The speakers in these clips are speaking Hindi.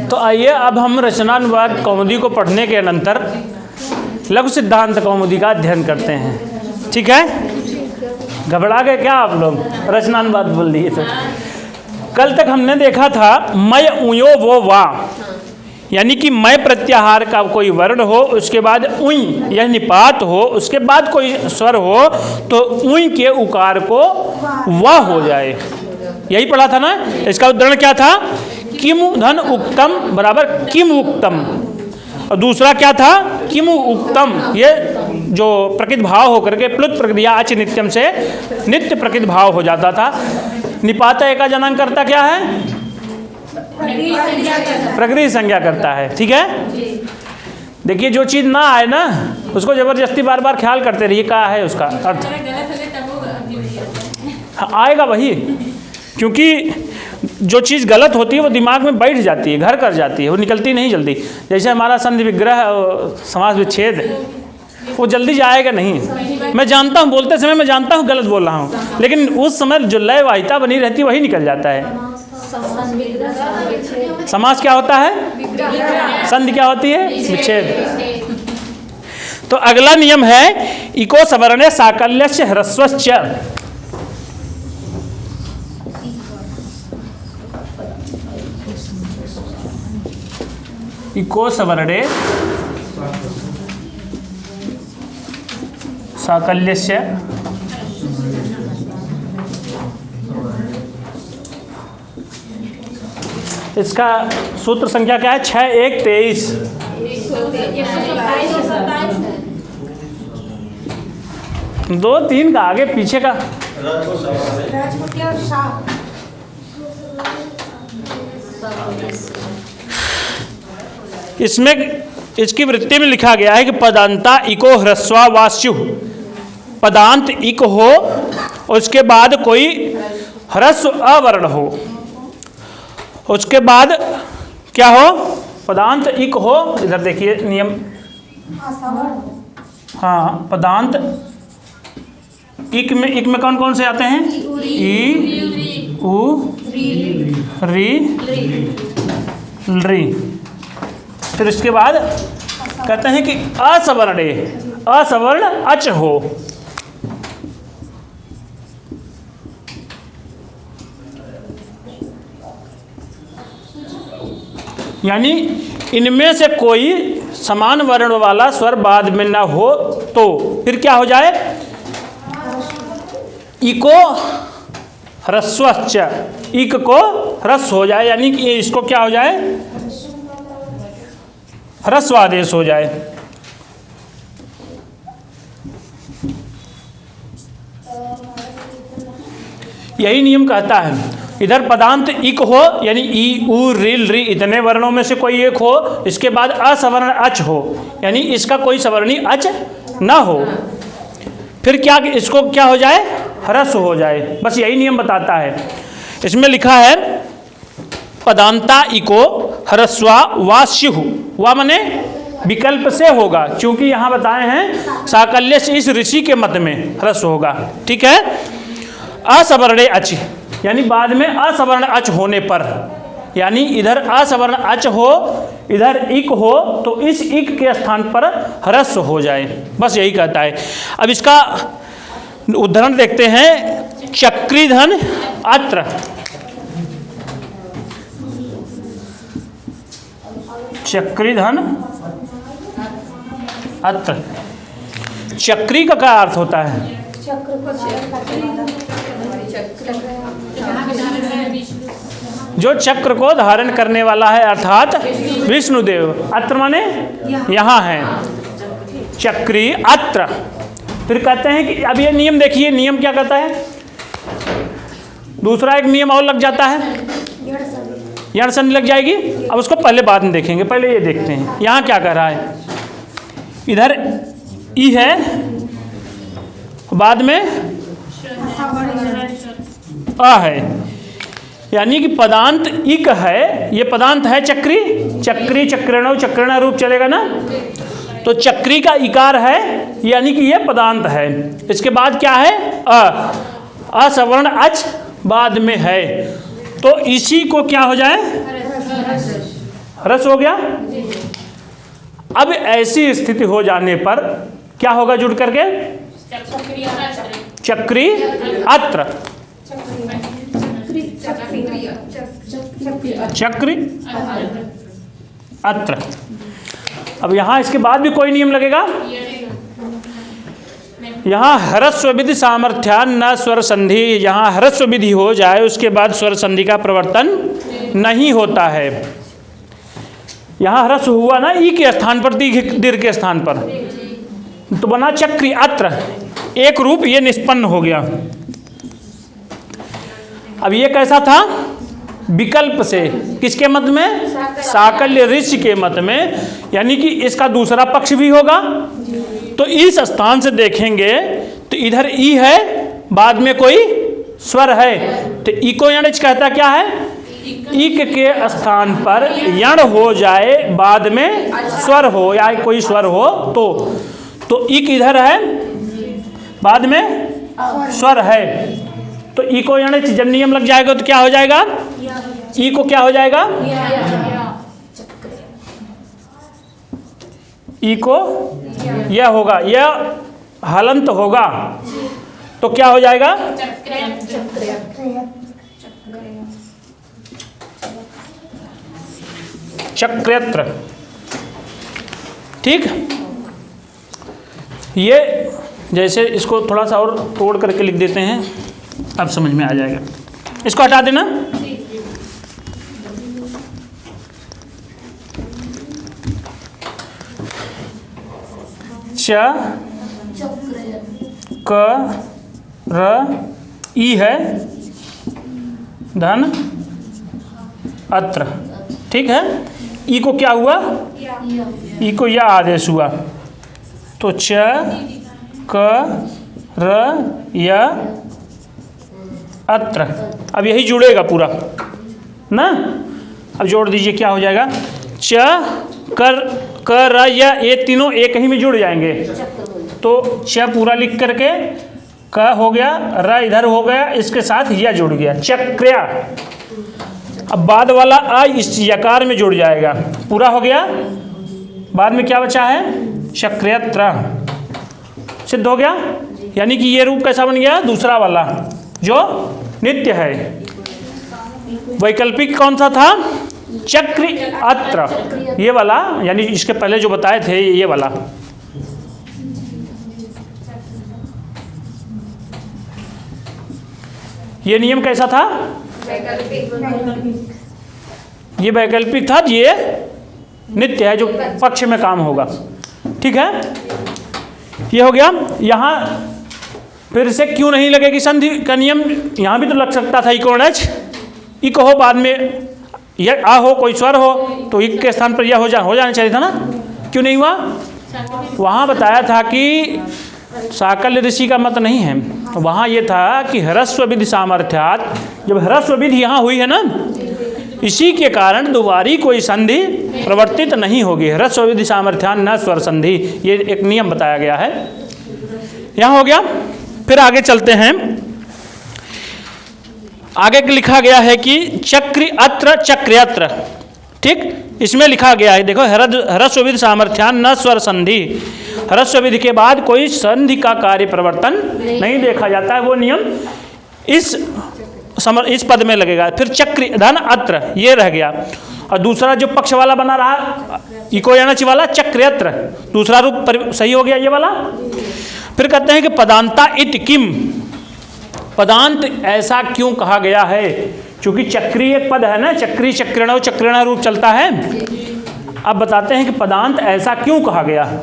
तो आइए अब हम रचनानुवाद कौमुदी को पढ़ने के अनंतर लघु सिद्धांत कौमुदी का अध्ययन करते हैं। ठीक है, घबरा गए क्या आप लोग? रचनानुवाद बोल दिए तो। कल तक हमने देखा था मैं उयो वो वा, यानी कि मैं प्रत्याहार का कोई वर्ण हो, उसके बाद उई यह निपात हो, उसके बाद कोई स्वर हो तो उई के उकार को वा हो जाए। यही पढ़ा था ना। इसका उदाहरण क्या था? किमु धन उक्तम बराबर किम उक्तम, और दूसरा क्या था? किमु उक्तम। ये जो प्रकृत भाव होकर के प्लुत प्रक्रिया आच नित्यम से नित्य प्रकृत भाव हो जाता था। निपात एका जनांक करता क्या है? प्रकृति संज्ञा करता है। ठीक है, देखिए जो चीज़ ना आए ना उसको जबरदस्ती बार बार ख्याल करते रहिए क्या है उसका अर्थ। आएगा वही, क्योंकि जो चीज़ गलत होती है वो दिमाग में बैठ जाती है, घर कर जाती है, वो निकलती नहीं जल्दी। जैसे हमारा संधि विग्रह समास विच्छेद, वो जल्दी जाएगा नहीं। मैं जानता हूँ, बोलते समय मैं जानता हूँ गलत बोल रहा हूँ, लेकिन उस समय जो लय वाहिता बनी रहती है वही निकल जाता है। समास क्या होता है? संधि क्या होती है? विच्छेद। तो अगला नियम है इको सवर्णे साकल्यस्य ह्रस्वस्य। इको सवर्णे साकल्यस्य इसका सूत्र संख्या क्या है? 6-1-23। दो तीन का आगे पीछे का इसमें इसकी वृत्ति में लिखा गया है कि पदांता इको ह्रस्वा वास्यु। पदांत इक हो, उसके बाद कोई ह्रस्व अवर्ण हो, उसके बाद क्या हो? पदांत इक हो। इधर देखिए नियम, हाँ, पदांत इक में कौन कौन से आते हैं? ई उ री री। फिर इसके बाद कहते हैं कि असवर्णे, असवर्ण अच हो। यानी इनमें से कोई समान वर्ण वाला स्वर बाद में ना हो तो फिर क्या हो जाए? इको ह्रस्वश्च, इक को ह्रस्व हो जाए, यानी कि इसको क्या हो जाए? ह्रस्व आदेश हो जाए। यही नियम कहता है। इधर पदांत इक हो, यानी ई उ रील री इतने वर्णों में से कोई एक हो, इसके बाद असवर्ण अच हो, यानी इसका कोई सवर्णी अच ना हो, फिर क्या इसको क्या हो जाए? ह्रस्व हो जाए। बस यही नियम बताता है। इसमें लिखा है पदांता इको ह्रस्वा वास्यु। वा मने विकल्प से होगा, क्योंकि यहाँ बताए हैं साकल्य से इस ऋषि के मत में ह्रस्व होगा। ठीक है, असवर्णे अच, यानी बाद में असवर्ण अच होने पर, यानी इधर असवर्ण अच हो, इधर इक हो, तो इस इक के स्थान पर ह्रस्व हो जाए। बस यही कहता है। अब इसका उदाहरण देखते हैं। चक्रीधन अत्र, चक्रीधन अत्र। चक्री का क्या अर्थ होता है? जो चक्र को धारण करने वाला है, अर्थात विष्णुदेव। अत्र माने यहाँ है, चक्री अत्र। फिर कहते हैं कि अब ये नियम देखिए, नियम क्या कहता है? दूसरा एक नियम और लग जाता है, यण संधि लग जाएगी। अब उसको पहले बाद में देखेंगे, पहले ये देखते हैं यहाँ क्या कह रहा है। इधर ई है, बाद में आ है, यानी कि पदांत इक है। ये पदांत है चक्री, चक्री चक्रणो चक्रणा रूप चलेगा ना, तो चक्री का इकार है, यानी कि ये पदांत है। इसके बाद क्या है? असवर्ण अच बाद में है, तो इसी को क्या हो जाए? ह्रस्व हो गया। अब ऐसी स्थिति हो जाने पर क्या होगा जुड़ करके? चक्री अत्र, चक्री अत्र। अब यहां इसके बाद भी कोई नियम लगेगा। यहाँ ह्रस्व विधि सामर्थ्यान न स्वर संधि, यहाँ ह्रस्व विधि हो जाए उसके बाद स्वर संधि का प्रवर्तन नहीं होता है। यहाँ ह्रस्व हुआ ना ई के स्थान पर, दीर्घ के स्थान पर, तो बना चक्री अत्र, एक रूप ये निष्पन्न हो गया। अब ये कैसा था? विकल्प से, किसके मत में? साकल्य ऋषि के मत में, यानी कि इसका दूसरा पक्ष भी होगा। तो इस स्थान से देखेंगे तो इधर ई है, बाद में कोई स्वर है, तो ई को यणच कहता क्या है? इक के स्थान पर यण हो जाए, बाद में स्वर हो या कोई स्वर हो तो इक इधर है, बाद में स्वर है, तो ई को यणच जब नियम लग जाएगा तो क्या हो जाएगा? ई को क्या हो जाएगा? ई को यह होगा, यह हलंत होगा, तो क्या हो जाएगा? चक्रेत्र। ठीक, ये जैसे इसको थोड़ा सा और तोड़ करके लिख देते हैं, अब समझ में आ जाएगा। इसको हटा देना। च क र ई है, धन अत्र। ठीक है, ई को क्या हुआ? ई को यह आदेश हुआ, तो च क र य अत्र। अब यही जुड़ेगा पूरा ना। अब जोड़ दीजिए, क्या हो जाएगा? च कर र य, ये तीनों एक ही में जुड़ जाएंगे, तो च पूरा लिख करके क हो गया, र इधर हो गया, इसके साथ य जुड़ गया, चक्र्या। अब बाद वाला अ इस यकार में जुड़ जाएगा, पूरा हो गया। बाद में क्या बचा है? चक्रेत्र, सिद्ध हो गया। यानी कि ये रूप कैसा बन गया? दूसरा वाला जो नित्य है। वैकल्पिक कौन सा था? चक्र अत्र, ये वाला, यानी इसके पहले जो बताए थे ये वाला। ये नियम कैसा था? ये वैकल्पिक था, ये नित्य है जो पक्ष में काम होगा। ठीक है, ये हो गया। यहाँ फिर से क्यों नहीं लगेगी संधि का नियम? यहाँ भी तो लग सकता था इकोणच, इक हो बाद में यह आ हो, कोई स्वर हो, तो इक के स्थान पर यह हो जाना चाहिए था ना। क्यों नहीं हुआ? वहाँ बताया था कि साकल्य ऋषि का मत नहीं है, तो वहाँ ये था कि ह्रस्व विधि सामर्थ्यात, जब ह्रस्व विधि यहाँ हुई है ना, इसी के कारण दोबारी कोई संधि प्रवर्तित नहीं होगी। ह्रस्व विधि सामर्थ्यान न स्वर संधि, ये एक नियम बताया गया है। यहाँ हो गया। फिर आगे चलते हैं। आगे लिखा गया है कि चक्र अत्र चक्र्यत्र। ठीक, इसमें लिखा गया है, देखो, ह्रस्व विधि सामर्थ्यान न स्वर संधि। ह्रस्व विधि के बाद कोई संधि का कार्य प्रवर्तन नहीं देखा जाता है, वो नियम इस पद में लगेगा। फिर चक्र धन अत्र, ये रह गया। और दूसरा जो पक्ष वाला बना रहा इको यानच वाला, चक्र्यत्र, दूसरा रूप सही हो गया ये वाला। फिर कहते हैं कि पदांता इति किम, पदांत ऐसा क्यों कहा गया है? क्योंकि चक्री एक पद है ना, चक्री चक्रण चक्रण रूप चलता है। अब बताते हैं कि पदांत ऐसा क्यों कहा गया।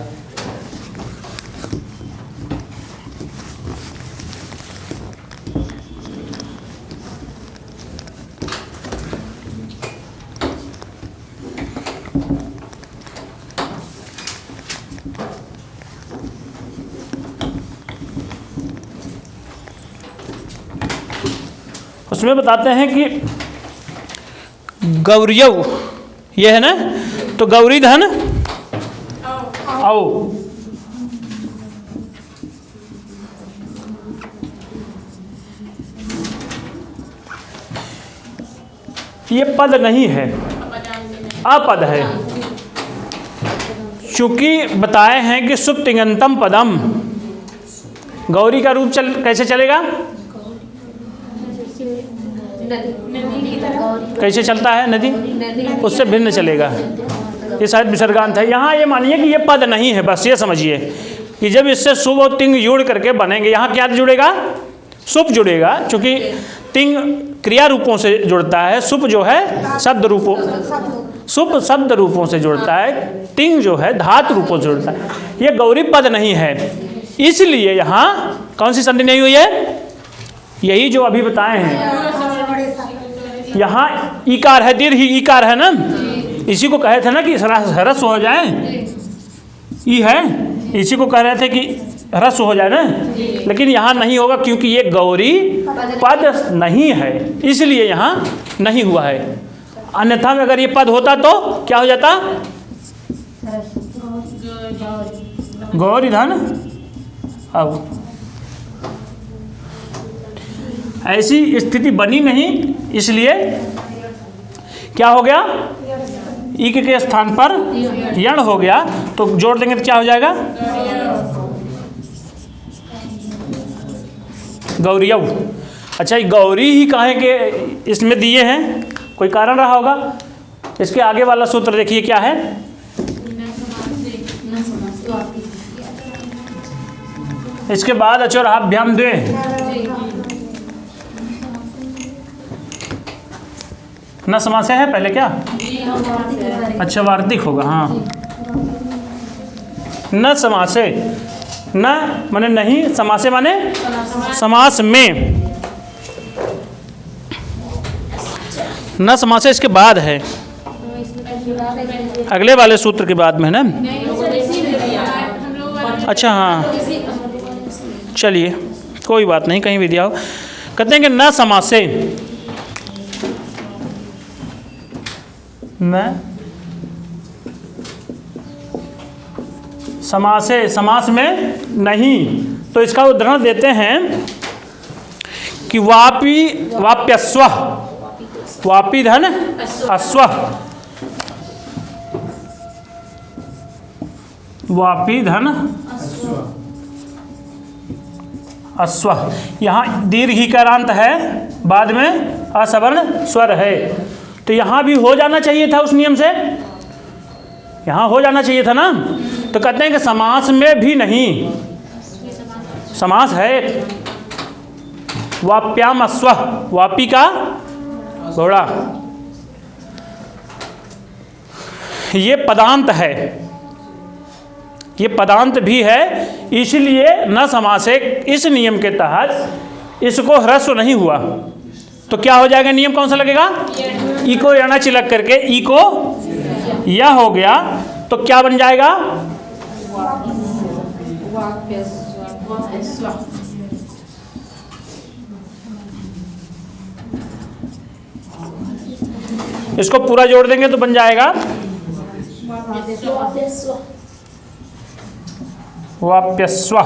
उसमें बताते हैं कि गौरीयव, ये है ना, तो गौरी धन औ, ये पद नहीं है, अपद है। चूंकि बताए हैं कि सुप तिङन्तम पदम, गौरी का रूप कैसे चलेगा? कैसे चलता है? नदी, उससे भिन्न चलेगा। ये शायद विसर्गांत है। यहाँ ये मानिए कि ये पद नहीं है, बस ये समझिए कि जब इससे सुप और तिंग जुड़ करके बनेंगे, यहाँ क्या जुड़ेगा? सुप जुड़ेगा, क्योंकि तिंग क्रिया रूपों से जुड़ता है, सुप जो है शब्द रूपों, सुप शब्द रूपों से जुड़ता है, तिंग जो है धातु रूपों से जुड़ता है। ये गौरी पद नहीं है, इसलिए यहाँ कौन सी संधि नहीं हुई है? यही जो अभी बताए हैं। यहाँ ईकार है, दीर्घ ईकार है ना, इसी को कहे थे ना कि ह्रस्व हो जाए, ई है, इसी को कह रहे थे कि ह्रस्व हो जाए ना, लेकिन यहाँ नहीं होगा क्योंकि ये गौरी पद नहीं है, इसलिए यहाँ नहीं हुआ है। अन्यथा में अगर ये पद होता तो क्या हो जाता? गौरी धन। अब ऐसी स्थिति बनी नहीं, इसलिए क्या हो गया? ई के स्थान पर यण हो गया, तो जोड़ देंगे तो क्या हो जाएगा? गौरीयव। अच्छा, ये गौरी ही काहे के इसमें दिए हैं? कोई कारण रहा होगा। इसके आगे वाला सूत्र देखिए क्या है? इसके बाद अचोरहाभ्याम द्वे, न समासे है पहले क्या? अच्छा, वार्तिक होगा। हाँ, न समासे, न माने नहीं, समासे माने समास में, न समासे इसके बाद है, अगले वाले सूत्र के बाद में है ना। अच्छा हाँ, चलिए कोई बात नहीं, कहीं भी दिया हो। कहते हैं कि न समासे, न समासे, समास में नहीं, तो इसका उदाहरण देते हैं कि वापी वाप्यस्व, वापी धन अश्व, वापी धन अश्व। यहाँ दीर्घीकारांत है, बाद में असवर्ण स्वर है, तो यहाँ भी हो जाना चाहिए था उस नियम से, यहाँ हो जाना चाहिए था ना। तो कहते हैं कि समास में भी नहीं, समास है। वाप्याम अश्व, वापी का घोड़ा, ये पदांत है, ये पदांत भी है, इसलिए न समासे इस नियम के तहत इसको ह्रस्व नहीं हुआ। तो क्या हो जाएगा? नियम कौन सा लगेगा? ई को याना चिलक करके ई को या हो गया, तो क्या बन जाएगा? इसको पूरा जोड़ देंगे तो बन जाएगा वाप्यस्व।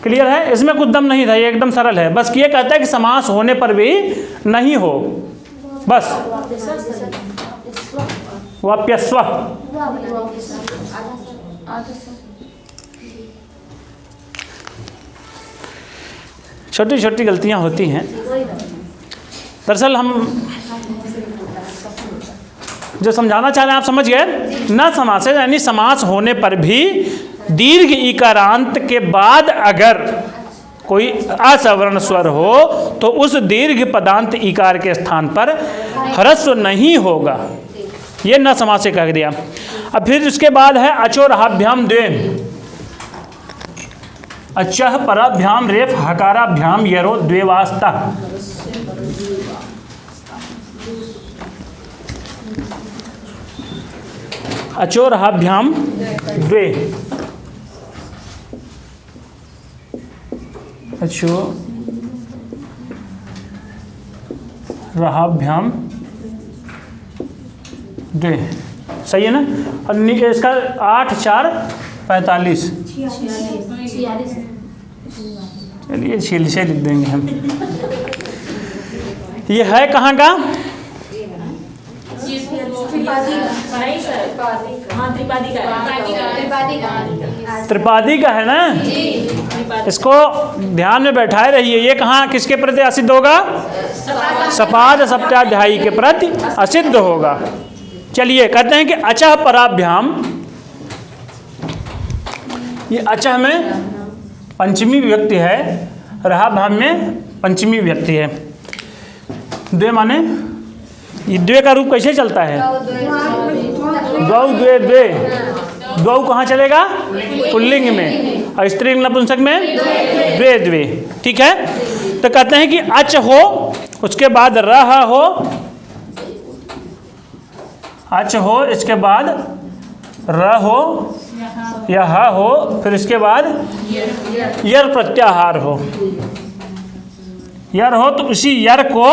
क्लियर है? इसमें कुछ दम नहीं था, ये एकदम सरल है। बस ये कहता है कि समास होने पर भी नहीं हो, बस वाप्यस्व। छोटी छोटी गलतियां होती हैं। दरअसल हम जो समझाना चाह रहे हैं आप समझ गए। न समासे यानी समास होने पर भी दीर्घ इकारांत के बाद अगर कोई असवर्ण स्वर हो तो उस दीर्घ पदांत इकार के स्थान पर ह्रस्व नहीं होगा, ये न समासे कह दिया। अब फिर उसके बाद है अचोरहाभ्याम द्वे, अचः पराभ्याम रेफ हकाराभ्याम यरो द्वेवास्ता। अचोरहाभ्याम द्वे, अचोरहाभ्याम द्वे, सही है ना। और इसका 8 4 45, चलिए 46 लिख देंगे हम। ये है कहाँ का? त्रिपादी का है ना, इसको ध्यान में बैठाए रहिए। ये कहाँ किसके प्रति असिद्ध होगा? सपाद सप्ताध्यायी के प्रति असिद्ध होगा। चलिए कहते हैं कि अचह पराभ्याम, ये अचह में पंचमी विभक्ति है, रहा भाव में पंचमी विभक्ति है। द्वे माने ये द्वे का रूप कैसे चलता है? द्वौ द्वे द्वे। द्वौ कहाँ चलेगा? पुल्लिंग में, और स्त्रीलिंग नपुंसक में द्वे द्वे। ठीक है, तो कहते हैं कि अच हो, उसके बाद रह हो, अच हो, इसके बाद र हो या ह हो, फिर इसके बाद यर प्रत्याहार हो। यर हो तो उसी यर को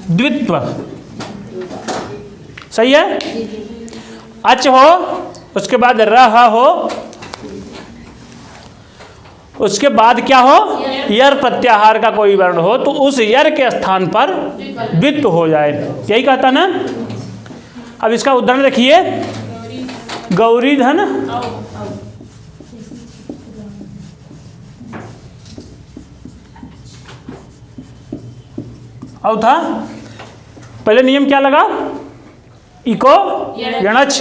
द्वित्व, सही है। अच हो, उसके बाद रह हो, उसके बाद क्या हो? यर प्रत्याहार का कोई वर्ण हो तो उस यर के स्थान पर द्वित्व हो जाए, यही कहता ना। अब इसका उदाहरण देखिए, गौरी धन औ था। पहले नियम क्या लगा? इको यणच,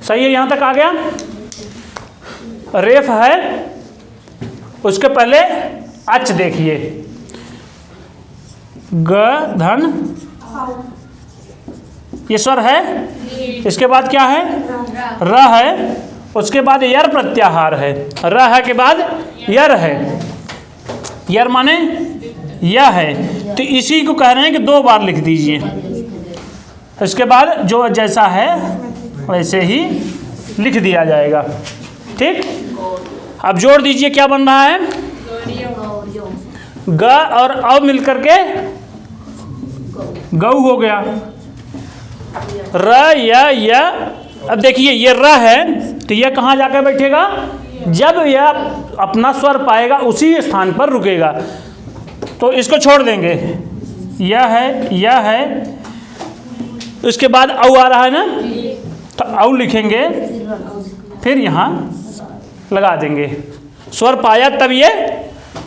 सही है, यहां तक आ गया। रेफ है, उसके पहले अच देखिए, ग धन, ये स्वर है, इसके बाद क्या है? र है, उसके बाद यर प्रत्याहार है, र है के बाद यर है, यर माने यह है, तो इसी को कह रहे हैं कि दो बार लिख दीजिए। इसके बाद जो जैसा है वैसे ही लिख दिया जाएगा। ठीक, अब जोड़ दीजिए, क्या बन रहा है? ग और अ मिलकर के गौ हो गया। र या, अब देखिए ये र है तो यह कहाँ जाकर बैठेगा? जब यह अपना स्वर पाएगा उसी स्थान पर रुकेगा, तो इसको छोड़ देंगे। यह है, उसके बाद औ आ रहा है ना, तो औ लिखेंगे, फिर यहाँ लगा देंगे। स्वर पाया तब ये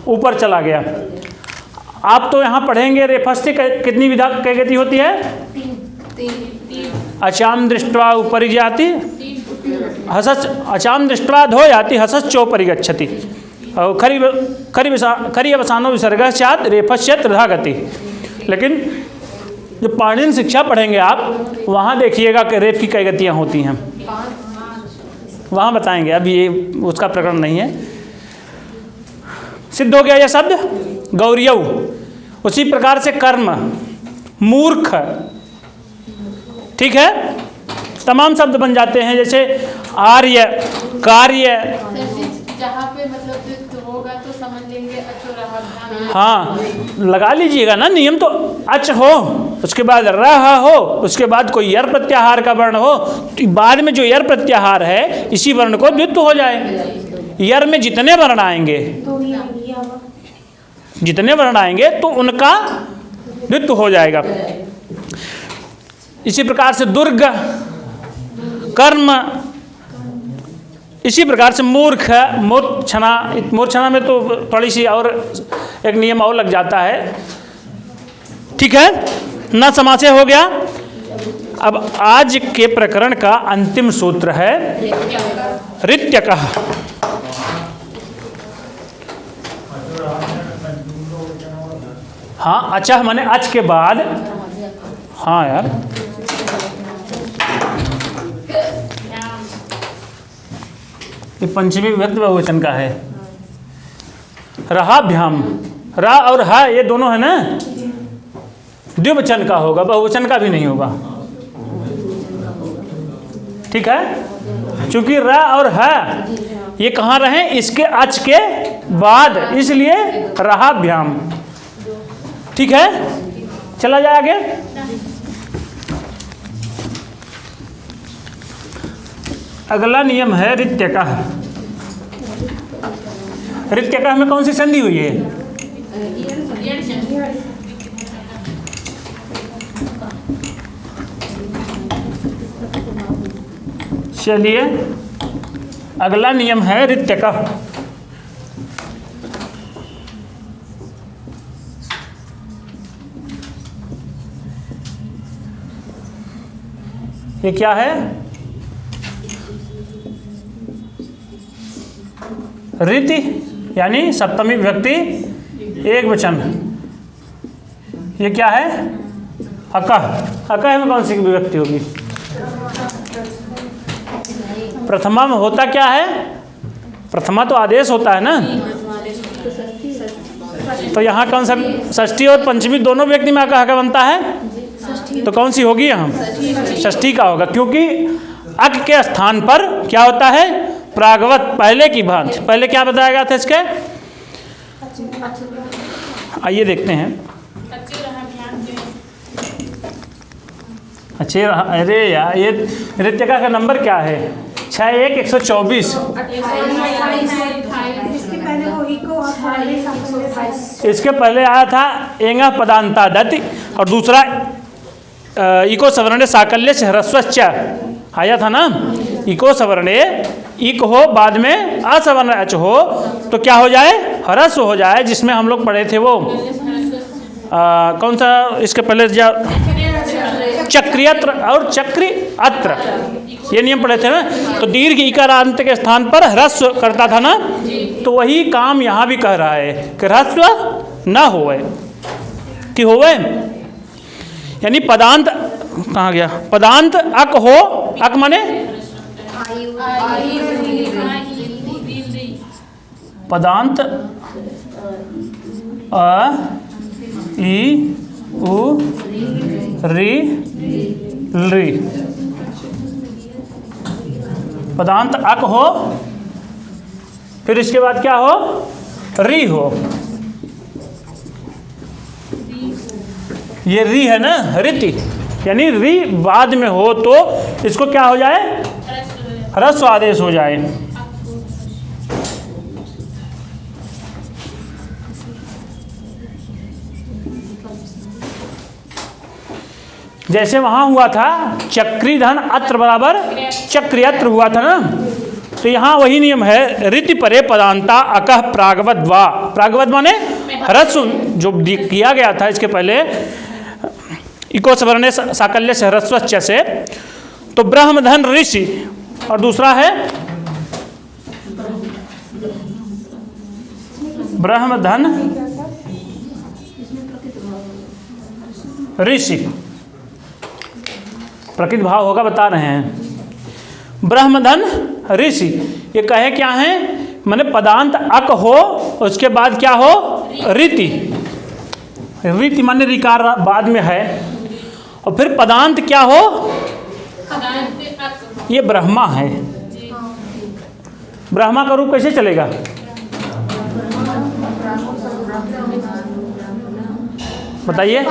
ऊपर चला गया। आप तो यहाँ पढ़ेंगे रेफस्ती कितनी विधा कै गति होती है? अचाम दृष्ट्वा ऊपरि जाति, हसच अचाम दृष्ट्वा धो जाति, हसच चोपरि गच्छति, और खरी अवसानो विसर्ग स्यात् रेफस्य त्रिधा गति। लेकिन जब पाणिनि शिक्षा पढ़ेंगे आप, वहाँ देखिएगा कि रेफ की कई गतियाँ होती हैं, वहाँ बताएंगे। अभी ये उसका प्रकरण नहीं है। सिद्ध हो गया यह शब्द गौरियऊ। उसी प्रकार से कर्म, मूर्ख, ठीक है, तमाम शब्द बन जाते हैं। जैसे आर्य, कार्य, जहाँ पे मतलब होगा तो समझ लेंगे अचो। हाँ, लगा लीजिएगा ना नियम। तो अच हो, उसके बाद रह हो, उसके बाद कोई यर प्रत्याहार का वर्ण हो, तो बाद में जो यर प्रत्याहार है इसी वर्ण को द्वित्व हो जाए। यर में जितने वर्ण आएंगे, तो उनका द्वित्व हो जाएगा। इसी प्रकार से दुर्ग, कर्म, इसी प्रकार से मूर्ख, मूर्छना। मूर्छना में तो थोड़ी सी और एक नियम और लग जाता है। ठीक है, न समासे हो गया। अब आज के प्रकरण का अंतिम सूत्र है ऋत्यकः। हाँ, अचह माने अच के बाद। हाँ यार, ये पंचमी विभक्ति बहुवचन का है। रहाभ्याम, रा और हा ये दोनों है ना, द्विवचन का होगा, बहुवचन का भी नहीं होगा। ठीक है, चूंकि रा और हा ये कहाँ रहे? इसके अच के बाद, इसलिए रहाभ्याम। ठीक है, चला जाए आगे। अगला नियम है रित्यकः। रित्यकः में कौन सी संधि हुई है? चलिए अगला नियम है रित्यकः। ये क्या है? रीति यानी सप्तमी विभक्ति एक वचन। ये क्या है? अकः। अकः में कौन सी विभक्ति होगी? प्रथमा में होता क्या है? प्रथमा तो आदेश होता है ना, तो यहाँ कौन सा षष्ठी और पंचमी दोनों व्यक्ति में अकः का बनता है, तो कौन सी होगी यहाँ? षष्ठी का होगा, क्योंकि अक के स्थान पर क्या होता है? प्रागवत, पहले की भांति। पहले क्या बताया गया था इसके? आइए देखते हैं। अच्छे, अरे यार ये रित्यकः का नंबर क्या है? 6124। इसके पहले आया था एंगा पदांता दति, और दूसरा इको सवर्णे साकल्य से ह्रस्वश्च आया था ना। इको सवर्णे इक हो, बाद में असवर्ण अच हो, तो क्या हो जाए? ह्रस्व हो जाए, जिसमें हम लोग पढ़े थे वो कौन सा इसके पहले चक्रियत्र और चक्री अत्र, ये नियम पढ़े थे ना। तो दीर्घ इकारांत के स्थान पर ह्रस्व करता था ना, तो वही काम यहाँ भी कह रहा है कि ह्रस्व न होवे कि होवे, यानी पदांत कहाँ गया? पदांत अक हो, अक माने पदांत अ ई उ री ली, पदांत अक हो, फिर इसके बाद क्या हो? री हो। ये री है ना, रीति, यानी री बाद में हो तो इसको क्या हो जाए? ह्रस्व आदेश हो जाए। जैसे वहां हुआ था चक्री धन अत्र बराबर चक्रियत्र हुआ था ना, तो यहाँ वही नियम है। रीति परे पदांता अकः प्रागवत वा। प्रागवत माने ह्रस्व जो किया गया था इसके पहले इको सवर्णे साकल्य से ह्रस्वश्च से, तो ब्रह्मधन ऋषि, और दूसरा है ब्रह्मधन ऋषि। प्रकृत भाव होगा, बता रहे हैं। ब्रह्मधन ऋषि, ये कहे क्या है? माने पदांत अक हो, उसके बाद क्या हो? रीति। रीति माने रिकार बाद में है, और फिर पदांत क्या हो? ये ब्रह्मा है। ब्रह्मा का रूप कैसे चलेगा? बताइए।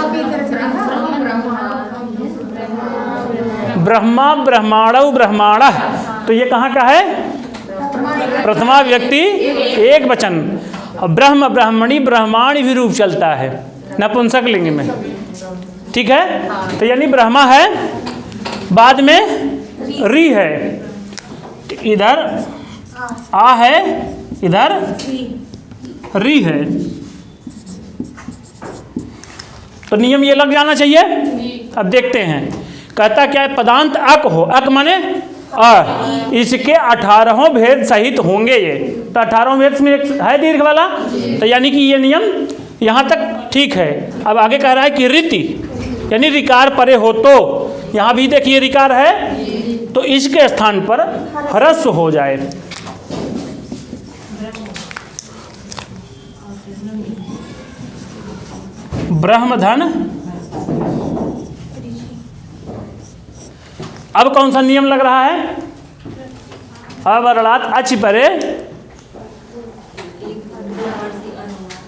ब्रह्मा ब्रह्माणौ ब्रह्माणः, तो ये कहाँ का है? प्रथमा व्यक्ति एक वचन। ब्रह्म ब्रह्मणी ब्रह्माणी भी रूप चलता है नपुंसक लिंग में, ठीक है। तो यानी ब्रह्मा है, बाद में री है, इधर आ है, इधर री है, तो नियम ये लग जाना चाहिए। अब देखते हैं, कहता क्या है? पदांत अक हो, अक माने अ, इसके 18 भेद सहित होंगे ये, तो 18 भेद में एक है दीर्घ वाला, तो यानी कि ये नियम यहाँ तक ठीक है। अब आगे कह रहा है कि रीति यानी रिकार परे हो, तो यहाँ भी देखिए रिकार है, तो इसके स्थान पर ह्रस्व हो जाए। ब्रह्मधन। अब कौन सा नियम लग रहा है? अवरणात् अच परे,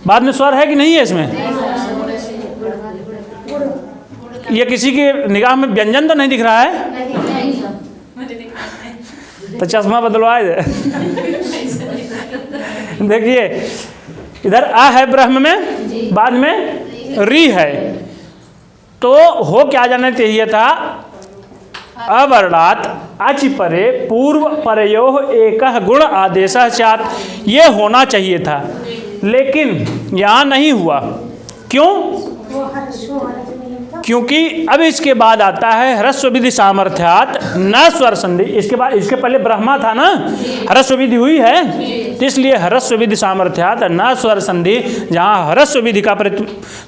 बाद में स्वर है कि नहीं है इसमें? ये किसी की निगाह में व्यंजन तो नहीं दिख रहा है? तो चश्मा बदलवाए दे। देखिए इधर आ है ब्रह्म में, बाद में री है, तो हो क्या जाना चाहिए था, अवर्णात अच परे पूर्व परयोः एकः गुण आदेशः स्यात्, ये होना चाहिए था, लेकिन यहाँ नहीं हुआ। क्यों? क्योंकि अब इसके बाद आता है ह्रस्व विधि सामर्थ्यात् न स्वर संधि। इसके बाद, इसके पहले ब्रह्मा था ना, ह्रस्व विधि हुई है, तो इसलिए ह्रस्व विधि सामर्थ्यात् न स्वर संधि, जहाँ ह्रस्व विधि का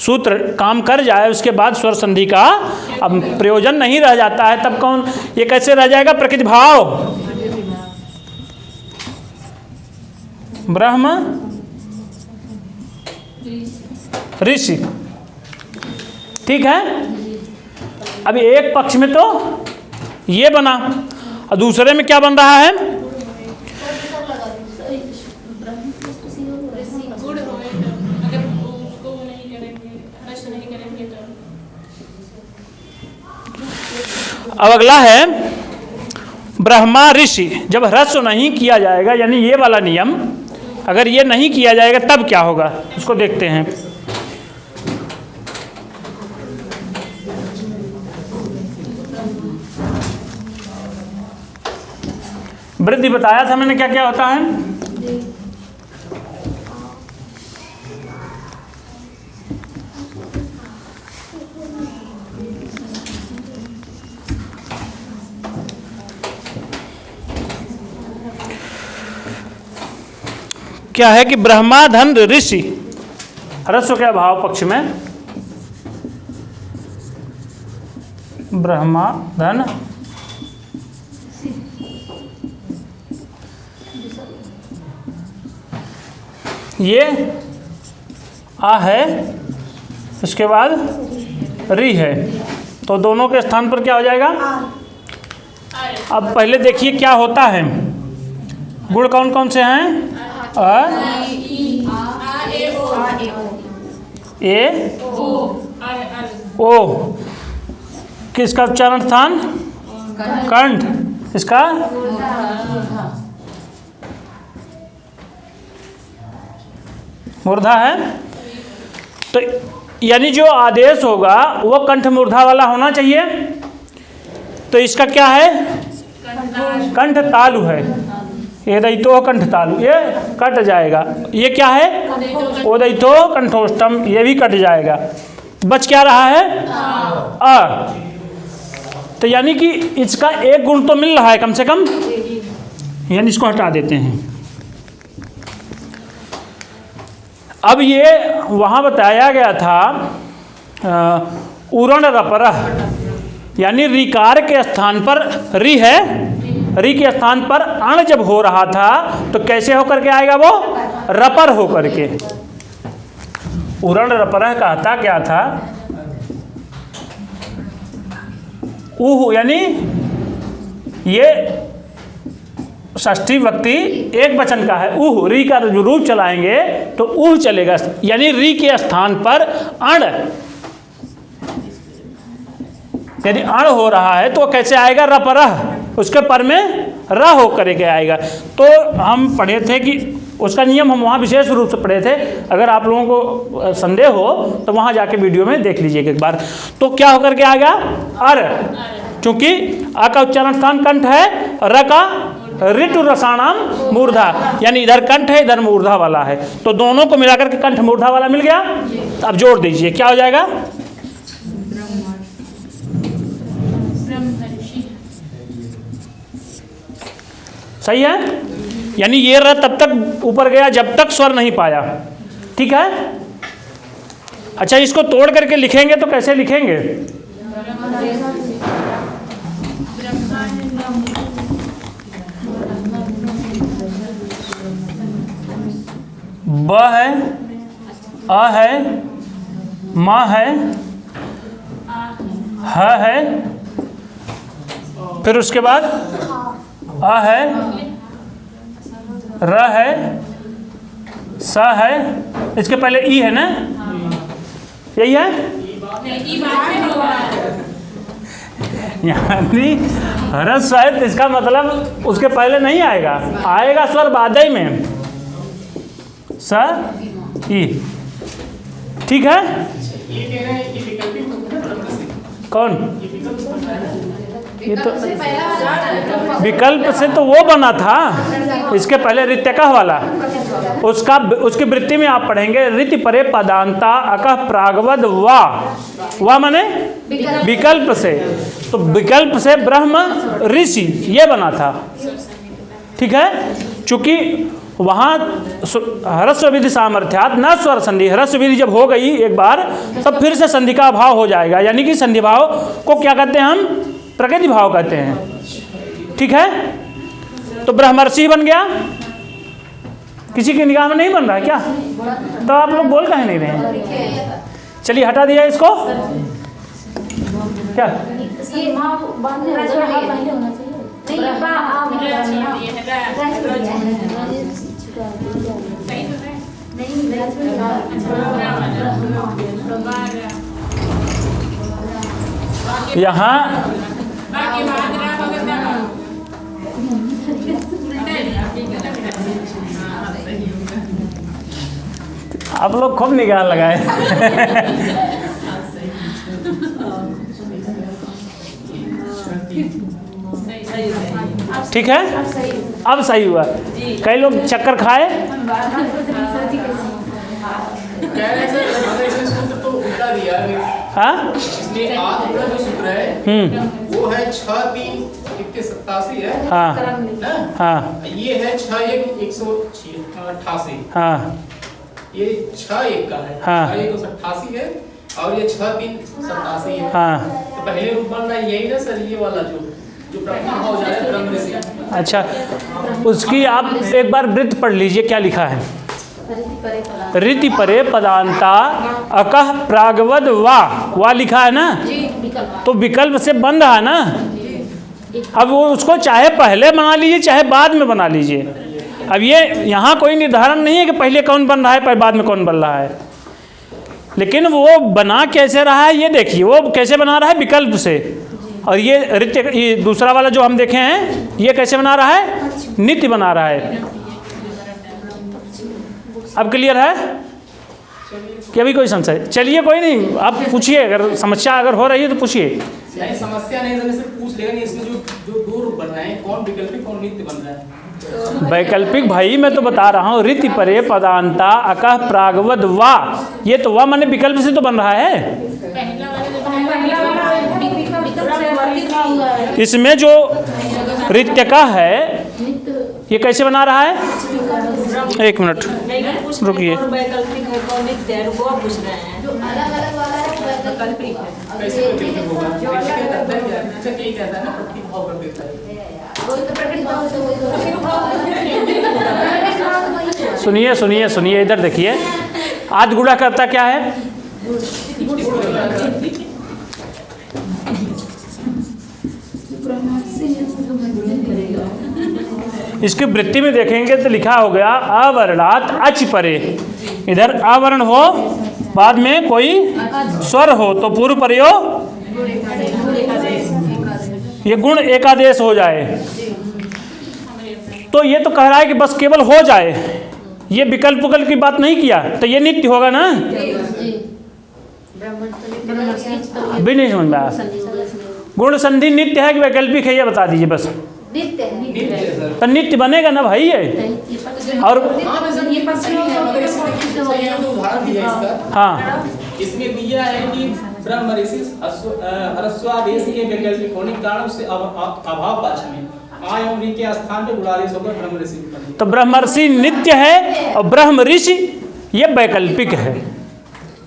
सूत्र काम कर जाए उसके बाद स्वर संधि का अब प्रयोजन नहीं रह जाता है, तब कौन, ये कैसे रह जाएगा, प्रकृति भाव ब्रह्म ऋषि। ठीक है, अभी एक पक्ष में तो ये बना और दूसरे में क्या बन रहा है, अब अगला है ब्रह्मा ऋषि। जब ह्रस्व नहीं किया जाएगा, यानी ये वाला नियम अगर ये नहीं किया जाएगा तब क्या होगा, इसको देखते हैं। वृद्धि बताया था मैंने क्या क्या होता है। क्या है कि ब्रह्माधन ऋषि, ह्रस्व के अभाव पक्ष में ब्रह्माधन ये आ है, इसके बाद री है, तो दोनों के स्थान पर क्या हो जाएगा। अब पहले देखिए क्या होता है, गुण कौन कौन से हैं, अ ए ओ, किसका उच्चारण स्थान, कंठ, इसका मूर्धा है, तो यानी जो आदेश होगा वो कंठ मूर्धा वाला होना चाहिए, तो इसका क्या है, कंठ तालु है, ये दैतो कंठ तालु, ये कट जाएगा। ये क्या है, ओदैतो कंठोष्टम, ये भी कट जाएगा। बच क्या रहा है, अ, तो यानी कि इसका एक गुण तो मिल रहा है कम से कम, यानी इसको हटा देते हैं। अब ये वहाँ बताया गया था उरण रपरह, यानी रिकार के स्थान पर री है, री के स्थान पर अण जब हो रहा था तो कैसे होकर के आएगा वो, रपर होकर के। उरण रपरह कहता क्या था, ऊह, यानी ये षष्ठी विभक्ति एक वचन का है, ऊह, री का जो रूप चलाएंगे तो ऊह चलेगा, यानी री के स्थान पर अण, यदि अण हो रहा है तो कैसे आएगा, रपरह, उसके पर में र हो करके आएगा। तो हम पढ़े थे कि उसका नियम हम वहाँ विशेष रूप से पढ़े थे, अगर आप लोगों को संदेह हो तो वहाँ जाके वीडियो में देख लीजिएगा एक बार। तो क्या होकर के आएगा, अर, क्योंकि आ का उच्चारण स्थान कंठ है, र का ऋतु रसाणाम मूर्धा, यानी इधर कंठ है इधर मूर्धा वाला है, तो दोनों को मिलाकर के कंठ मूर्धा वाला मिल गया। अब जोड़ दीजिए क्या हो जाएगा, सही है, यानी ये र तब तक ऊपर गया जब तक स्वर नहीं पाया। ठीक है, अच्छा इसको तोड़ करके लिखेंगे तो कैसे लिखेंगे, ब है, अ है, म है, ह है, फिर उसके बाद अ है, र है, स है, इसके पहले ई है ना, यही है, यानी ह्रस्व है तो इसका मतलब उसके पहले नहीं आएगा, आएगा स्वर बाद ही में, स ई। ठीक है। ये कह रहे हैं कि विकल्पिक ब्रह्म से। कौन? ये तो विकल्प से पहला वाला विकल्प से तो वो बना था, इसके पहले रित्यकः वाला, उसका उसकी वृत्ति में आप पढ़ेंगे ऋति परे पदांता अकः प्रागवद वा माने विकल्प से, तो विकल्प से ब्रह्म ऋषि ये बना था। ठीक है। चूंकि वहाँ ह्रस्व विधि सामर्थ्यात न स्वर संधि, ह्रस्व विधि जब हो गई एक बार तब फिर से संधि का अभाव हो जाएगा, यानी कि संधि भाव को क्या कहते हैं हम? प्रकृति भाव कहते हैं। ठीक है। तो ब्रह्मर्षि बन गया, किसी की निगाह में नहीं बन रहा है क्या? तो आप लोग बोल कहीं नहीं रहे हैं? चलिए हटा दिया इसको। क्या यहाँ आप लोग खूब निगाह लगाए। ठीक है। अब सही हुआ। कई लोग चक्कर खाए। तो उल्टा दिया है। हाँ इसमें आद का जो सूत्र है वो है 6-3-87 है। हाँ ना? हाँ ये है 6-1-188। हाँ ये 6-1 का है। हाँ। 6-1-88 है और ये 6-3-87 है। हाँ। तो पहले रूप बन रहा है यही ना सर, ये वाला जो प्रथम हो जाए ब्रह्म से। अच्छा, उसकी आप एक बार वृत्त पढ़ लीजिए, क्या लिखा है? ऋति परे पदांता अकः प्रागवद वा लिखा है ना, तो विकल्प से बन रहा है ना। अब वो उसको चाहे पहले बना लीजिए चाहे बाद में बना लीजिए। अब ये यहाँ कोई निर्धारण नहीं है कि पहले कौन बन रहा है पर बाद में कौन बन रहा है, लेकिन वो बना कैसे रहा है ये देखिए। वो कैसे बना रहा है? विकल्प से। और ये दूसरा वाला जो हम देखे हैं ये कैसे बना रहा है? नित्य बना रहा है। अब क्लियर है कि अभी कोई संशय? चलिए कोई नहीं, आप पूछिए, अगर समस्या अगर हो रही है तो पूछिए। नहीं समस्या नहीं, तो सिर्फ पूछ लेगा नहीं। इसमें जो दो रूप बन रहे हैं, कौन विकल्पिक कौन नित्य बन रहा है? वैकल्पिक भाई मैं तो बता रहा हूँ, ऋति परे पदांता अकः प्रागवद वा, ये तो वा माने विकल्प से तो बन रहा है। इसमें जो ऋत्यका है ये कैसे बना रहा है? एक मिनट रुकिए। कैसे विकल्पिक होगा? अच्छा यही कहता है ना, प्रतीक भाव कर देता है। सुनिए सुनिए सुनिए, इधर देखिए। आद गुणा करता क्या है? इसकी वृत्ति में देखेंगे तो लिखा हो गया अवर्णात अच परे। इधर अवर्ण हो बाद में कोई स्वर हो तो पूर्व परयो ये गुण एकादेश हो जाए। तो ये तो कह रहा है कि बस केवल हो जाए, ये विकल्प की बात नहीं किया, तो ये नित्य होगा ना? भी नहीं समझ में आया। गुण संधि नित्य है कि वैकल्पिक है ये बता दीजिए बस। नित्य है। तो नित्य बनेगा ना भाई ये। और उदाहरण दिया इसका। हाँ इसमें दिया है कि ब्रह्म ऋषि ह्रस्वादेश ये वैकल्पिक होने के कारण उससे अभाव पाछ में आयम के स्थान पे गुणादेश होकर ब्रह्म ऋषि बने। तो ब्रह्मर्षि नित्य है और ब्रह्म ऋषि ये वैकल्पिक है।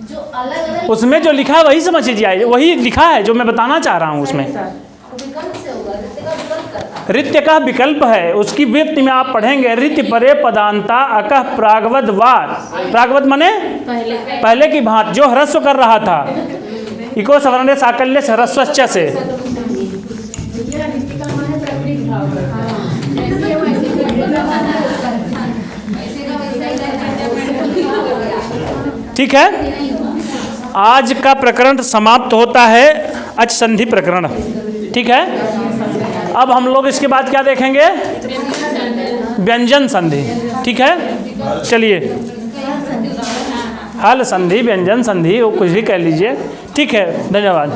जो अलग उसमें जो लिखा है वही समझ लीजिए, वही लिखा है जो मैं बताना चाह रहा हूँ। उसमें विकल्प से होगा, ऋत्य का विकल्प करता है। ऋत्य का विकल्प है, उसकी वृत्ति में आप पढ़ेंगे ऋति परे पदांता अकः प्रागवद वा। प्रागवद माने पहले की भांति जो ह्रस्व कर रहा था। इको सवर्ण साकल्य से ह्रस्वश्च से। ठीक है। आज का प्रकरण समाप्त होता है अच संधि प्रकरण। ठीक है। अब हम लोग इसके बाद क्या देखेंगे? व्यंजन संधि। ठीक है, चलिए, हल संधि, व्यंजन संधि, वो कुछ भी कह लीजिए। ठीक है, धन्यवाद।